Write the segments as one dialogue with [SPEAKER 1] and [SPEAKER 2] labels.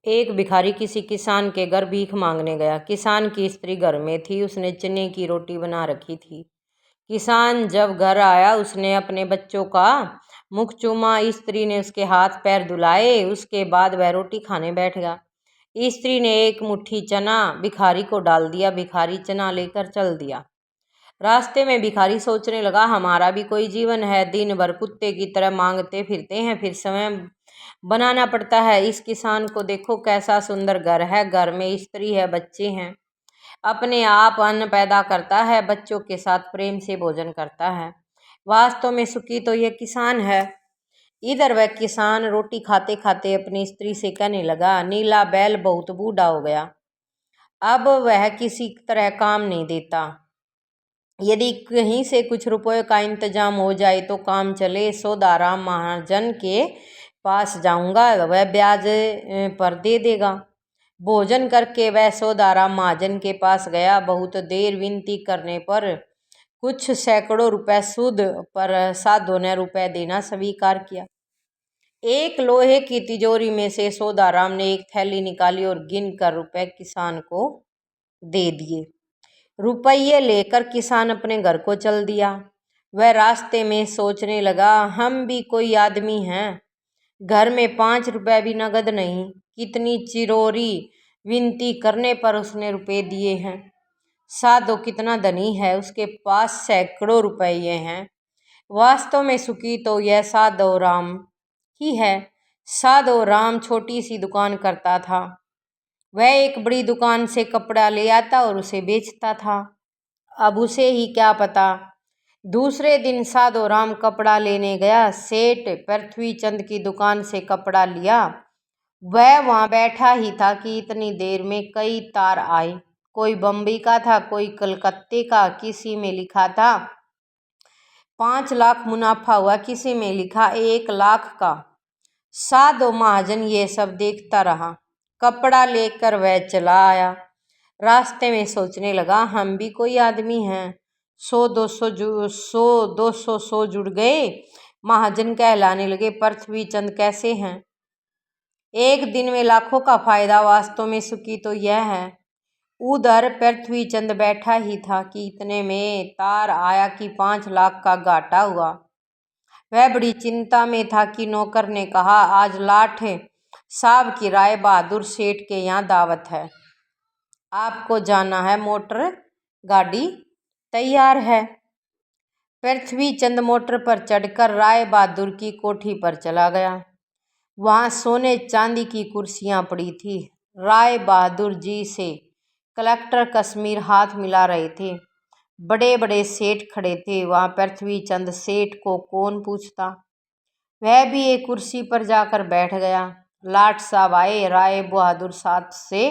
[SPEAKER 1] एक भिखारी किसी किसान के घर भीख मांगने गया। किसान की स्त्री घर में थी, उसने चने की रोटी बना रखी थी। किसान जब घर आया, उसने अपने बच्चों का मुख चूमा। स्त्री ने उसके हाथ पैर धुलाए, उसके बाद वह रोटी खाने बैठ गया। स्त्री ने एक मुट्ठी चना भिखारी को डाल दिया। भिखारी चना लेकर चल दिया। रास्ते में भिखारी सोचने लगा, हमारा भी कोई जीवन है। दिन भर कुत्ते की तरह मांगते फिरते हैं, फिर समय बनाना पड़ता है। इस किसान को देखो, कैसा सुंदर घर है। घर में स्त्री है, बच्चे हैं, अपने आप अन्न पैदा करता है, बच्चों के साथ प्रेम से भोजन करता है। वास्तव में सुखी तो यह किसान है। इधर वह किसान रोटी खाते खाते अपनी स्त्री से कहने लगा, नीला बैल बहुत बूढ़ा हो गया, अब वह किसी तरह काम नहीं देता। यदि कहीं से कुछ रुपयों का इंतजाम हो जाए तो काम चले। सौदाराम महाजन के पास जाऊंगा, वह ब्याज पर दे देगा। भोजन करके वह सौदाराम महाजन के पास गया। बहुत देर विनती करने पर कुछ सैकड़ों रुपए सूद पर साधु ने रुपए देना स्वीकार किया। एक लोहे की तिजोरी में से सौदाराम ने एक थैली निकाली और गिन कर रुपए किसान को दे दिए। रुपये लेकर किसान अपने घर को चल दिया। वह रास्ते में सोचने लगा, हम भी कोई आदमी हैं, घर में 5 रुपए भी नगद नहीं। कितनी चिरोरी विनती करने पर उसने रुपए दिए हैं। साधु कितना धनी है, उसके पास सैकड़ों रुपये हैं। वास्तव में सुखी तो यह साधु राम ही है। साधु राम छोटी सी दुकान करता था। वह एक बड़ी दुकान से कपड़ा ले आता और उसे बेचता था। अब उसे ही क्या पता। दूसरे दिन साधु राम कपड़ा लेने गया। सेठ पृथ्वीचंद की दुकान से कपड़ा लिया। वह वहां बैठा ही था कि इतनी देर में कई तार आए। कोई बम्बई का था, कोई कलकत्ते का। किसी में लिखा था 5 लाख मुनाफा हुआ, किसी में लिखा 1 लाख का। साधु महाजन ये सब देखता रहा। कपड़ा लेकर वह चला आया। रास्ते में सोचने लगा, हम भी कोई आदमी हैं। 100 जुड़ गए, महाजन कहलाने लगे। पृथ्वीचंद कैसे हैं, एक दिन में लाखों का फायदा। वास्तव में सुखी तो यह है। उधर पृथ्वीचंद बैठा ही था कि इतने में तार आया कि 5 लाख का घाटा हुआ। वह बड़ी चिंता में था कि नौकर ने कहा, आज लाठ साहब की राय बहादुर सेठ के यहाँ दावत है, आपको जाना है। मोटर गाड़ी तैयार है। पृथ्वीचंद मोटर पर चढ़कर राय बहादुर की कोठी पर चला गया। वहां सोने चांदी की कुर्सियां पड़ी थी। राय बहादुर जी से कलेक्टर कश्मीर हाथ मिला रहे थे। बड़े बड़े सेठ खड़े थे। वहां पृथ्वीचंद सेठ को कौन पूछता। वह भी एक कुर्सी पर जाकर बैठ गया। लाट साहब आए राय बहादुर साथ से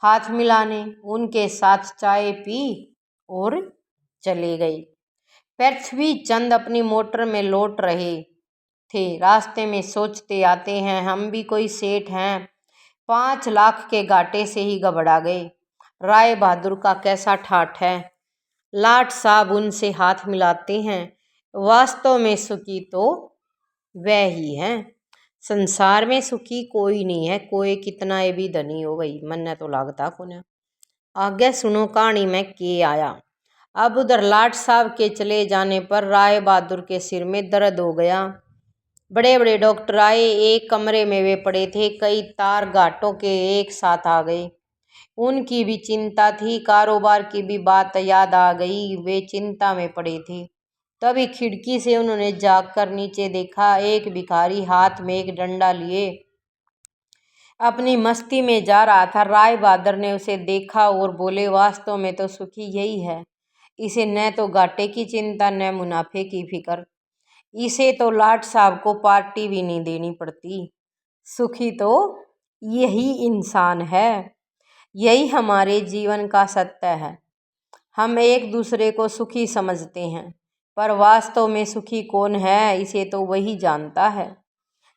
[SPEAKER 1] हाथ मिलाने। उनके साथ चाय पी और चले गए। पृथ्वीचंद अपनी मोटर में लौट रहे थे। रास्ते में सोचते आते हैं, हम भी कोई सेठ हैं। 5 लाख के घाटे से ही घबरा गए। राय बहादुर का कैसा ठाठ है। लाट साहब उनसे हाथ मिलाते हैं। वास्तव में सुखी तो वह ही है। संसार में सुखी कोई नहीं है, कोई कितना ये भी धनी हो गई, मन तो लागता को ना। आगे सुनो कहानी में के आया। अब उधर लाट साहब के चले जाने पर राय बहादुर के सिर में दर्द हो गया। बड़े बड़े डॉक्टर आए। एक कमरे में वे पड़े थे। कई तार घाटों के एक साथ आ गए। उनकी भी चिंता थी, कारोबार की भी बात याद आ गई। वे चिंता में पड़े थे। तभी खिड़की से उन्होंने जाग कर नीचे देखा। एक भिखारी हाथ में एक डंडा लिए अपनी मस्ती में जा रहा था। राय बहादुर ने उसे देखा और बोले, वास्तव में तो सुखी यही है। इसे न तो घाटे की चिंता न मुनाफे की फिक्र। इसे तो लाट साहब को पार्टी भी नहीं देनी पड़ती। सुखी तो यही इंसान है। यही हमारे जीवन का सत्य है। हम एक दूसरे को सुखी समझते हैं, पर वास्तव में सुखी कौन है, इसे तो वही जानता है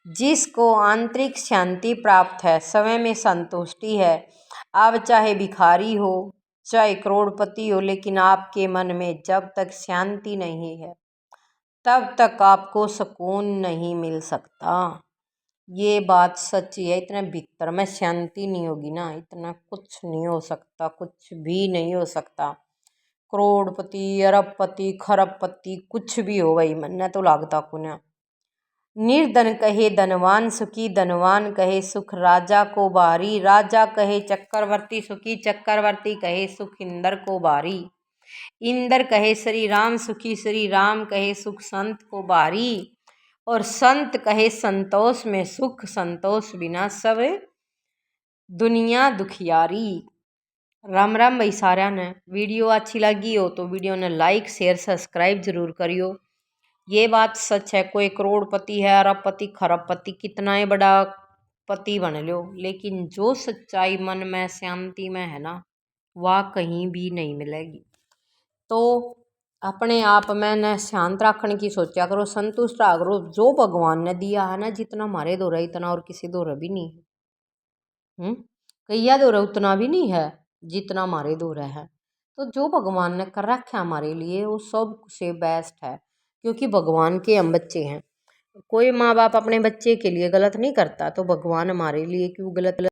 [SPEAKER 1] जिसको आंतरिक शांति प्राप्त है, समय में संतुष्टि है। अब चाहे भिखारी हो चाहे करोड़पति हो, लेकिन आपके मन में जब तक शांति नहीं है तब तक आपको सुकून नहीं मिल सकता। ये बात सच्ची है। इतने भीतर में शांति नहीं होगी ना, इतना कुछ नहीं हो सकता, कुछ भी नहीं हो सकता। करोड़पति, अरबपति, खरबपति कुछ भी हो भाई, मन तो लागता कुना। निर्धन कहे धनवान सुखी, धनवान कहे सुख राजा को बारी, राजा कहे चक्रवर्ती सुखी, चक्रवर्ती कहे सुख इंद्र को बारी, इंद्र कहे श्री राम सुखी, श्री राम कहे सुख संत को बारी, और संत कहे संतोष में सुख, संतोष बिना सब दुनिया दुखियारी। राम राम भाई सारा ने। वीडियो अच्छी लगी हो तो वीडियो ने लाइक शेयर सब्सक्राइब जरूर करियो। ये बात सच है, कोई करोड़पति है, अरबपति, खरबपति, कितना ही बड़ा पति बन लो, लेकिन जो सच्चाई मन में शांति में है ना, वह कहीं भी नहीं मिलेगी। तो अपने आप में न शांत रखने की सोचा करो, संतुष्ट रहा करो। जो भगवान ने दिया है ना, जितना हमारे दो है इतना और किसी दो भी नहीं है। कैया दो उतना भी नहीं है जितना हमारे दो है। तो जो भगवान ने कर रखा है हमारे लिए वो सब से बेस्ट है, क्योंकि भगवान के हम बच्चे हैं। कोई माँ बाप अपने बच्चे के लिए गलत नहीं करता, तो भगवान हमारे लिए क्यों गलत